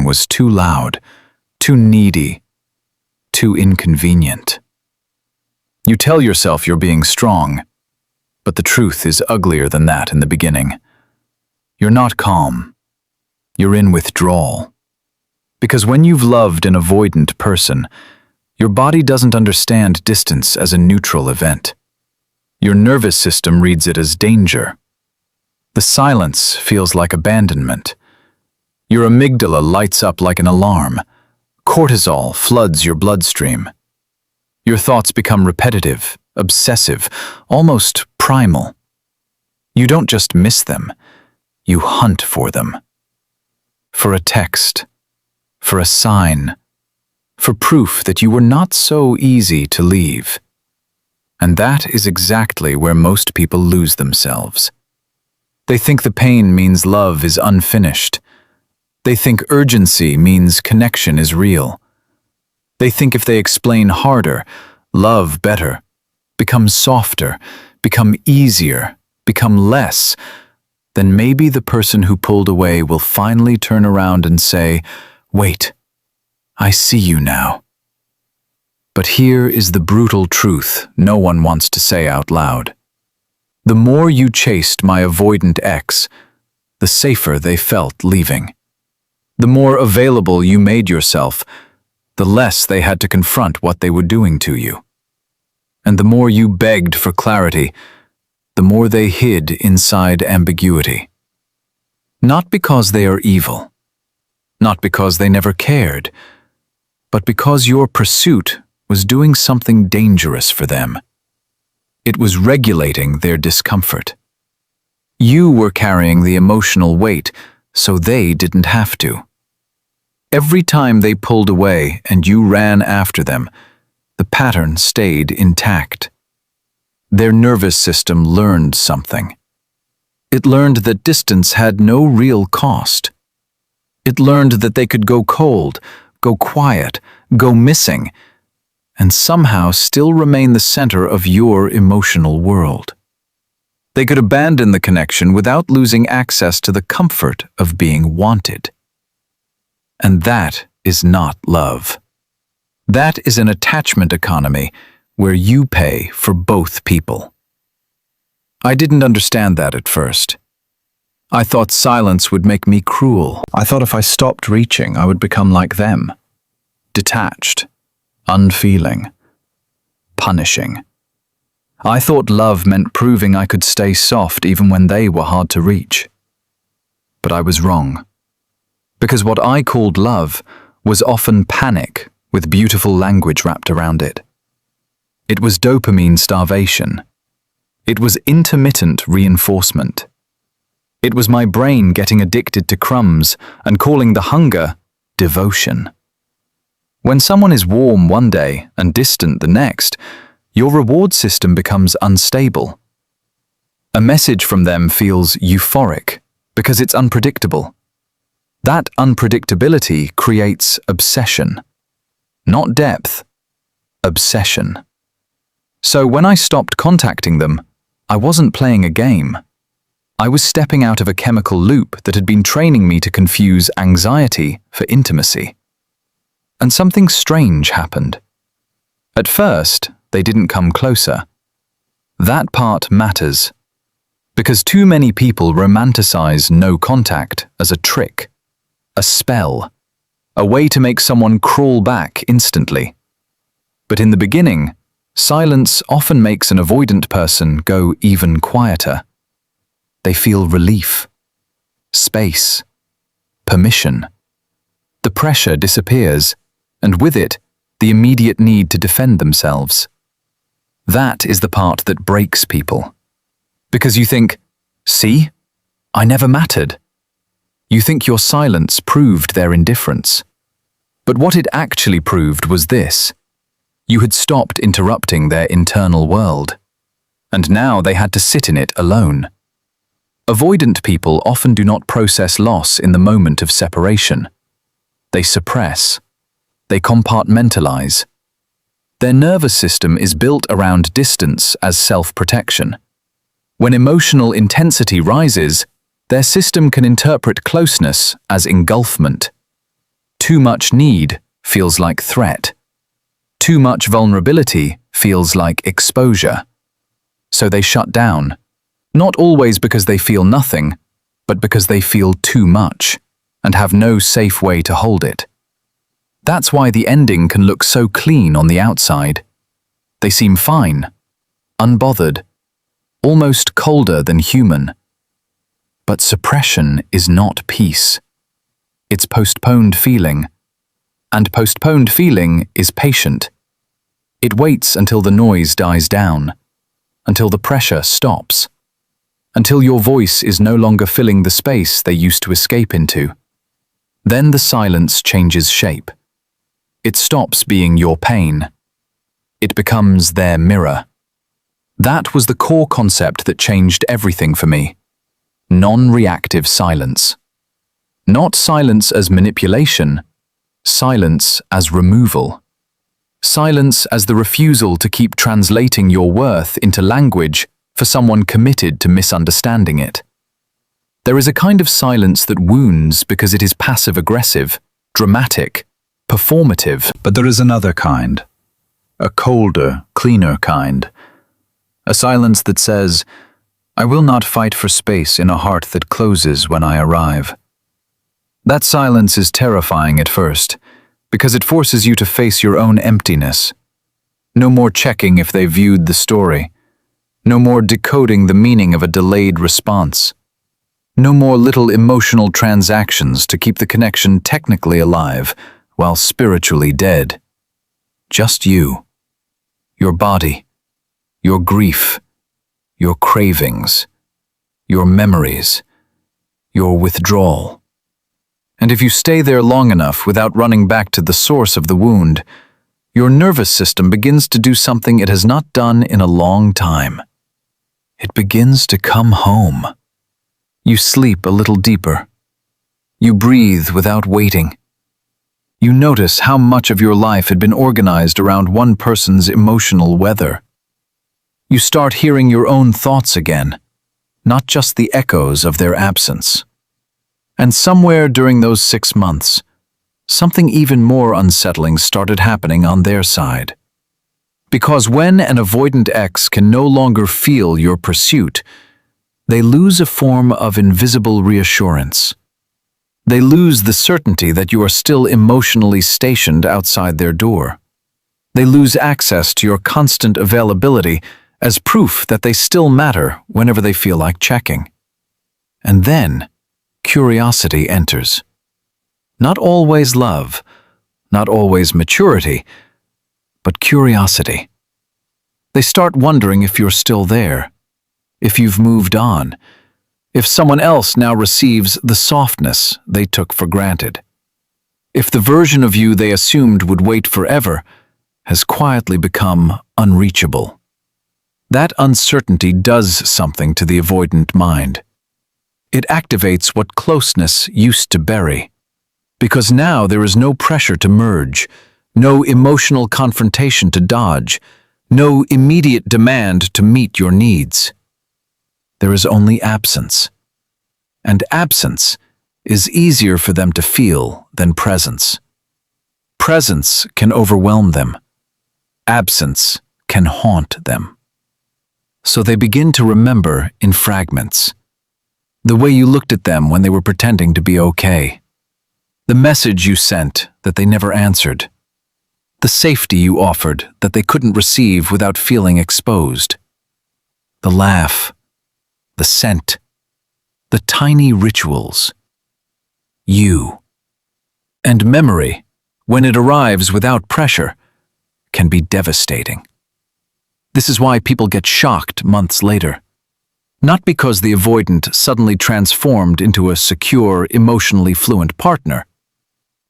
connection was too loud, too needy, too inconvenient. You tell yourself you're being strong, but the truth is uglier than that in the beginning. You're not calm. You're in withdrawal. Because when you've loved an avoidant person, your body doesn't understand distance as a neutral event. Your nervous system reads it as danger. The silence feels like abandonment. Your amygdala lights up like an alarm. Cortisol floods your bloodstream. Your thoughts become repetitive, obsessive, almost primal. You don't just miss them, you hunt for them. For a text, for a sign, for proof that you were not so easy to leave. And that is exactly where most people lose themselves. They think the pain means love is unfinished. They think urgency means connection is real. They think if they explain harder, love better, become softer, become easier, become less, then maybe the person who pulled away will finally turn around and say, "Wait, I see you now." But here is the brutal truth no one wants to say out loud. The more you chased my avoidant ex, the safer they felt leaving. The more available you made yourself, the less they had to confront what they were doing to you. And the more you begged for clarity, the more they hid inside ambiguity. Not because they are evil, not because they never cared, but because your pursuit was doing something dangerous for them. It was regulating their discomfort. You were carrying the emotional weight, so they didn't have to. Every time they pulled away and you ran after them, the pattern stayed intact. Their nervous system learned something. It learned that distance had no real cost. It learned that they could go cold, go quiet, go missing, and somehow still remain the center of your emotional world. They could abandon the connection without losing access to the comfort of being wanted. And that is not love. That is an attachment economy where you pay for both people. I didn't understand that at first. I thought silence would make me cruel. I thought if I stopped reaching, I would become like them. Detached, unfeeling, punishing. I thought love meant proving I could stay soft even when they were hard to reach. But I was wrong. Because what I called love was often panic with beautiful language wrapped around it. It was dopamine starvation. It was intermittent reinforcement. It was my brain getting addicted to crumbs and calling the hunger devotion. When someone is warm one day and distant the next, your reward system becomes unstable. A message from them feels euphoric because it's unpredictable. That unpredictability creates obsession. Not depth, obsession. So when I stopped contacting them, I wasn't playing a game. I was stepping out of a chemical loop that had been training me to confuse anxiety for intimacy. And something strange happened. At first, they didn't come closer. That part matters, because too many people romanticize no contact as a trick, a spell, a way to make someone crawl back instantly. But in the beginning, silence often makes an avoidant person go even quieter. They feel relief, space, permission. The pressure disappears, and with it, the immediate need to defend themselves. That is the part that breaks people. Because you think, see, I never mattered. You think your silence proved their indifference. But what it actually proved was this. You had stopped interrupting their internal world. And now they had to sit in it alone. Avoidant people often do not process loss in the moment of separation. They suppress. They compartmentalize. Their nervous system is built around distance as self-protection. When emotional intensity rises, their system can interpret closeness as engulfment. Too much need feels like threat. Too much vulnerability feels like exposure. So they shut down, not always because they feel nothing, but because they feel too much and have no safe way to hold it. That's why the ending can look so clean on the outside. They seem fine, unbothered, almost colder than human. But suppression is not peace. It's postponed feeling. And postponed feeling is patient. It waits until the noise dies down, until the pressure stops, until your voice is no longer filling the space they used to escape into. Then the silence changes shape. It stops being your pain. It becomes their mirror. That was the core concept that changed everything for me. Non-reactive silence. Not silence as manipulation, silence as removal. Silence as the refusal to keep translating your worth into language for someone committed to misunderstanding it. There is a kind of silence that wounds because it is passive-aggressive, dramatic, performative. But there is another kind. A colder, cleaner kind. A silence that says, I will not fight for space in a heart that closes when I arrive. That silence is terrifying at first, because it forces you to face your own emptiness. No more checking if they viewed the story. No more decoding the meaning of a delayed response. No more little emotional transactions to keep the connection technically alive while spiritually dead. Just you. Your body. Your grief. Your cravings. Your memories. Your withdrawal. And if you stay there long enough without running back to the source of the wound, your nervous system begins to do something it has not done in a long time. It begins to come home. You sleep a little deeper. You breathe without waiting. You notice how much of your life had been organized around one person's emotional weather. You start hearing your own thoughts again, not just the echoes of their absence. And somewhere during those 6 months, something even more unsettling started happening on their side. Because when an avoidant ex can no longer feel your pursuit, they lose a form of invisible reassurance. They lose the certainty that you are still emotionally stationed outside their door. They lose access to your constant availability as proof that they still matter whenever they feel like checking. And then, curiosity enters. Not always love, not always maturity, but curiosity. They start wondering if you're still there, if you've moved on, if someone else now receives the softness they took for granted, if the version of you they assumed would wait forever has quietly become unreachable. That uncertainty does something to the avoidant mind. It activates what closeness used to bury, because now there is no pressure to merge, no emotional confrontation to dodge, no immediate demand to meet your needs. There is only absence. And absence is easier for them to feel than presence. Presence can overwhelm them. Absence can haunt them. So they begin to remember in fragments. The way you looked at them when they were pretending to be okay. The message you sent that they never answered. The safety you offered that they couldn't receive without feeling exposed. The laugh. The scent. The tiny rituals. You. And memory, when it arrives without pressure, can be devastating. This is why people get shocked months later. Not because the avoidant suddenly transformed into a secure, emotionally fluent partner.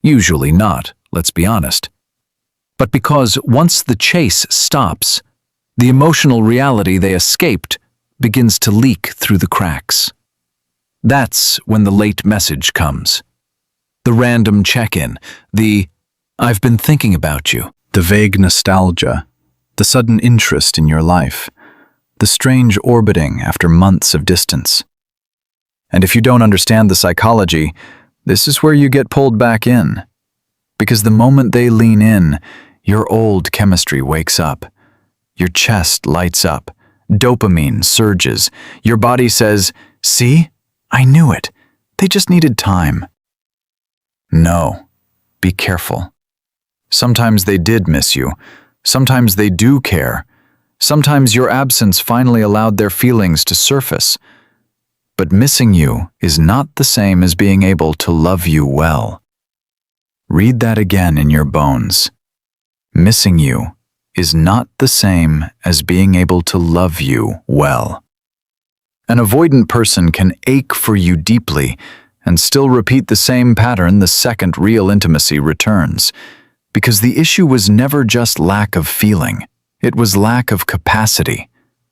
Usually not, let's be honest. But because once the chase stops, the emotional reality they escaped begins to leak through the cracks. That's when the late message comes. The random check-in, the "I've been thinking about you," the vague nostalgia, the sudden interest in your life, the strange orbiting after months of distance. And if you don't understand the psychology, this is where you get pulled back in. Because the moment they lean in, your old chemistry wakes up. Your chest lights up. Dopamine surges. Your body says, "See? I knew it. They just needed time." No. Be careful. Sometimes they did miss you. Sometimes they do care. Sometimes your absence finally allowed their feelings to surface. But missing you is not the same as being able to love you well. Read that again in your bones. Missing you is not the same as being able to love you well. An avoidant person can ache for you deeply and still repeat the same pattern the second real intimacy returns, because the issue was never just lack of feeling. It was lack of capacity,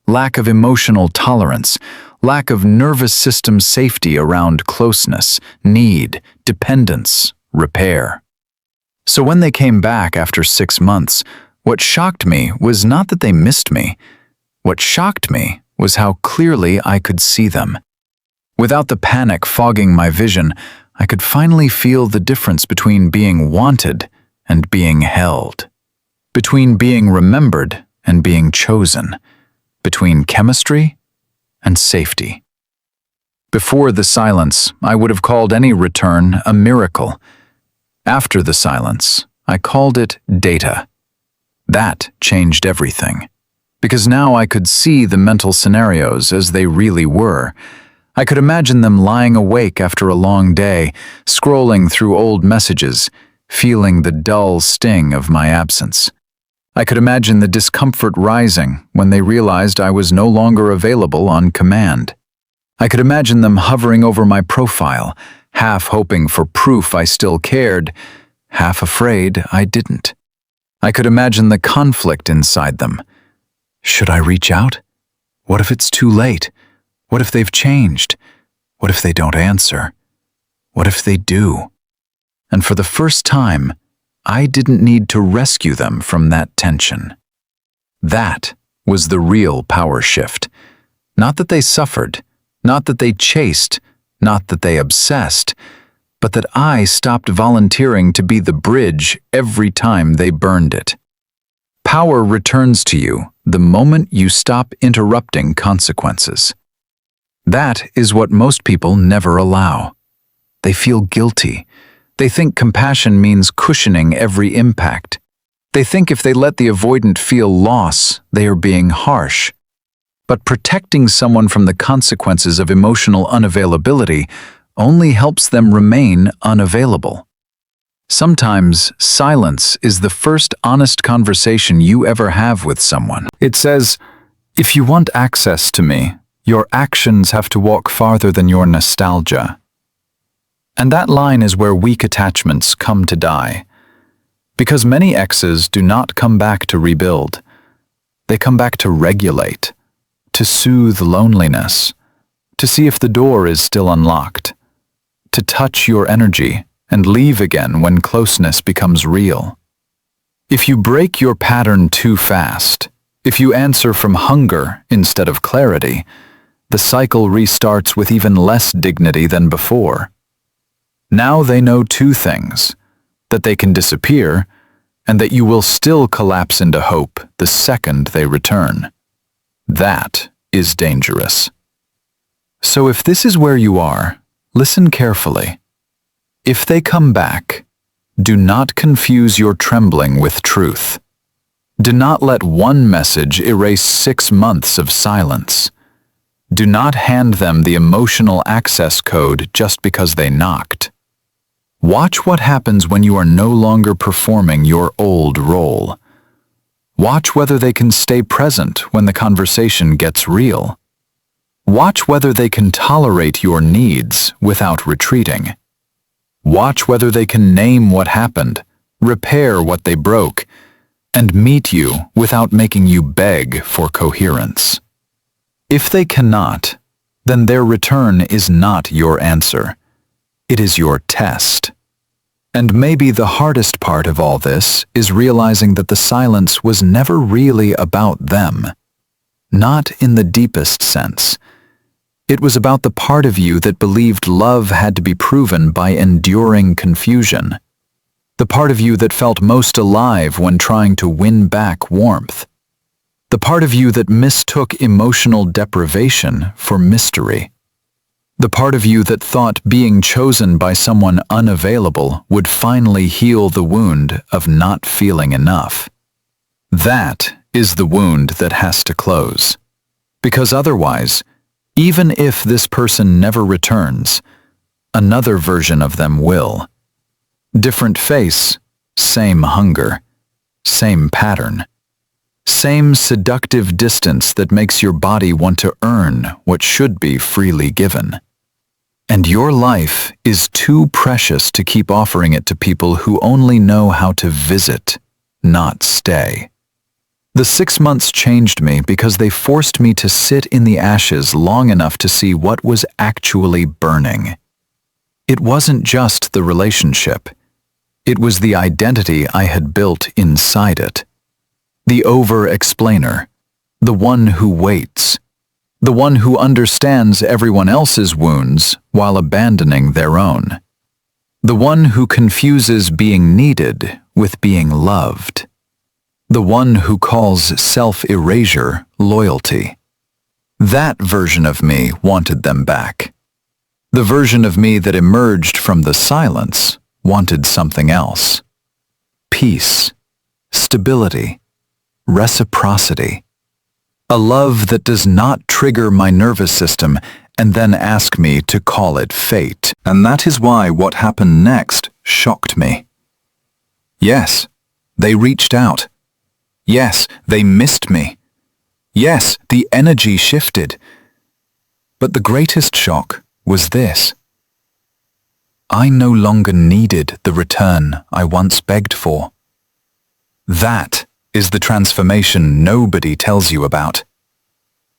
lack of emotional tolerance, lack of nervous system safety around closeness, need, dependence, repair. So when they came back after 6 months, what shocked me was not that they missed me. What shocked me was how clearly I could see them. Without the panic fogging my vision, I could finally feel the difference between being wanted and being held, between being remembered and being chosen, between chemistry and safety. Before the silence, I would have called any return a miracle. After the silence, I called it data. That changed everything, because now I could see the mental scenarios as they really were. I could imagine them lying awake after a long day, scrolling through old messages, feeling the dull sting of my absence. I could imagine the discomfort rising when they realized I was no longer available on command. I could imagine them hovering over my profile, half hoping for proof I still cared, half afraid I didn't. I could imagine the conflict inside them. Should I reach out? What if it's too late? What if they've changed? What if they don't answer? What if they do? And for the first time, I didn't need to rescue them from that tension. That was the real power shift. Not that they suffered, not that they chased, not that they obsessed, but that I stopped volunteering to be the bridge every time they burned it. Power returns to you the moment you stop interrupting consequences. That is what most people never allow. They feel guilty. They think compassion means cushioning every impact. They think if they let the avoidant feel loss, they are being harsh. But protecting someone from the consequences of emotional unavailability only helps them remain unavailable. Sometimes silence is the first honest conversation you ever have with someone. It says, "If you want access to me, your actions have to walk farther than your nostalgia." And that line is where weak attachments come to die. Because many exes do not come back to rebuild. They come back to regulate, to soothe loneliness, to see if the door is still unlocked, to touch your energy and leave again when closeness becomes real. If you break your pattern too fast, if you answer from hunger instead of clarity, the cycle restarts with even less dignity than before. Now they know two things: that they can disappear, and that you will still collapse into hope the second they return. That is dangerous. So if this is where you are, listen carefully. If they come back, do not confuse your trembling with truth. Do not let one message erase 6 months of silence. Do not hand them the emotional access code just because they knocked. Watch what happens when you are no longer performing your old role. Watch whether they can stay present when the conversation gets real. Watch whether they can tolerate your needs without retreating. Watch whether they can name what happened, repair what they broke, and meet you without making you beg for coherence. If they cannot, then their return is not your answer. It is your test. And maybe the hardest part of all this is realizing that the silence was never really about them. Not in the deepest sense. It was about the part of you that believed love had to be proven by enduring confusion. The part of you that felt most alive when trying to win back warmth. The part of you that mistook emotional deprivation for mystery. The part of you that thought being chosen by someone unavailable would finally heal the wound of not feeling enough. That is the wound that has to close. Because otherwise, even if this person never returns, another version of them will. Different face, same hunger, same pattern. Same seductive distance that makes your body want to earn what should be freely given. And your life is too precious to keep offering it to people who only know how to visit, not stay. The 6 months changed me because they forced me to sit in the ashes long enough to see what was actually burning. It wasn't just the relationship. It was the identity I had built inside it. The over-explainer, the one who waits, the one who understands everyone else's wounds while abandoning their own, the one who confuses being needed with being loved, the one who calls self-erasure loyalty. That version of me wanted them back. The version of me that emerged from the silence wanted something else. Peace, stability, reciprocity. A love that does not trigger my nervous system and then ask me to call it fate. And that is why what happened next shocked me. Yes, they reached out. Yes, they missed me. Yes, the energy shifted. But the greatest shock was this. I no longer needed the return I once begged for. That is the transformation nobody tells you about.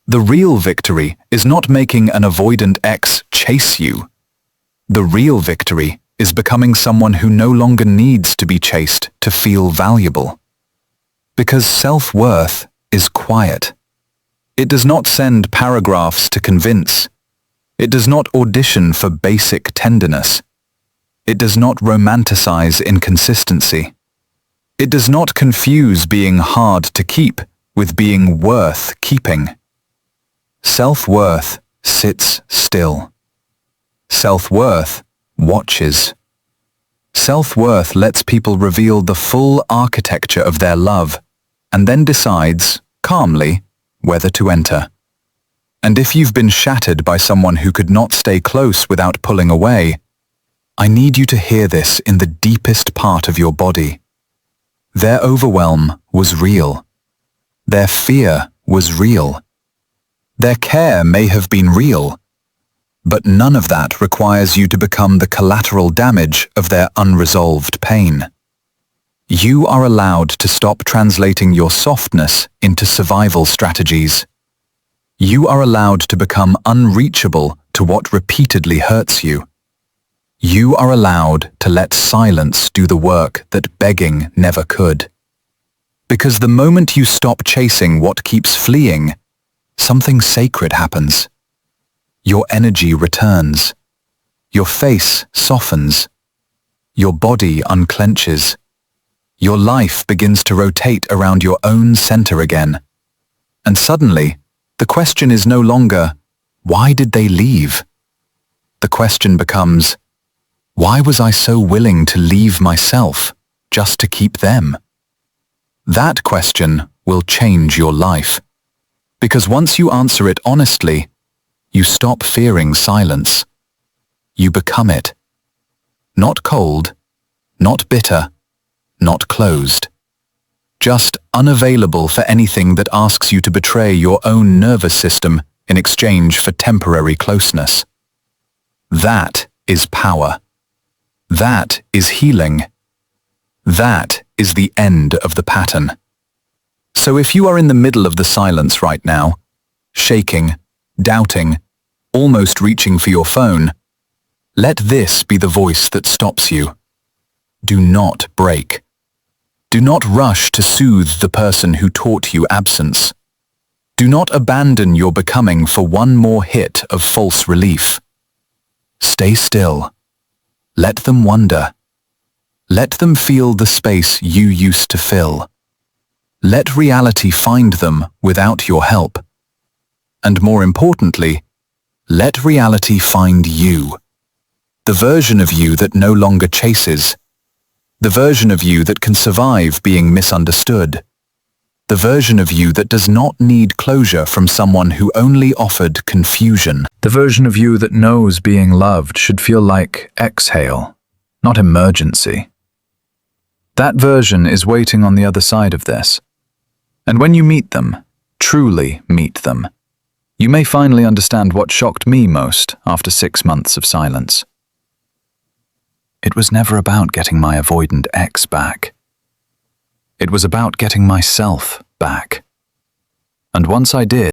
The real victory is not making an avoidant ex chase you. The real victory is becoming someone who no longer needs to be chased to feel valuable. Because self-worth is quiet. It does not send paragraphs to convince. It does not audition for basic tenderness. It does not romanticize inconsistency. It does not confuse being hard to keep with being worth keeping. Self-worth sits still. Self-worth watches. Self-worth lets people reveal the full architecture of their love and then decides, calmly, whether to enter. And if you've been shattered by someone who could not stay close without pulling away, I need you to hear this in the deepest part of your body. Their overwhelm was real. Their fear was real. Their care may have been real, but none of that requires you to become the collateral damage of their unresolved pain. You are allowed to stop translating your softness into survival strategies. You are allowed to become unreachable to what repeatedly hurts you. You are allowed to let silence do the work that begging never could. Because the moment you stop chasing what keeps fleeing, something sacred happens. Your energy returns. Your face softens. Your body unclenches. Your life begins to rotate around your own center again. And suddenly, the question is no longer, why did they leave? The question becomes, why was I so willing to leave myself just to keep them? That question will change your life. Because once you answer it honestly, you stop fearing silence. You become it. Not cold, not bitter, not closed. Just unavailable for anything that asks you to betray your own nervous system in exchange for temporary closeness. That is power. That is healing. That is the end of the pattern. So if you are in the middle of the silence right now, shaking, doubting, almost reaching for your phone, let this be the voice that stops you. Do not break. Do not rush to soothe the person who taught you absence. Do not abandon your becoming for one more hit of false relief. Stay still. Let them wonder. Let them feel the space you used to fill. Let reality find them without your help. And more importantly, let reality find you. The version of you that no longer chases. The version of you that can survive being misunderstood. The version of you that does not need closure from someone who only offered confusion. The version of you that knows being loved should feel like exhale, not emergency. That version is waiting on the other side of this. And when you meet them, truly meet them, you may finally understand what shocked me most after 6 months of silence. It was never about getting my avoidant ex back. It was about getting myself back. And once I did,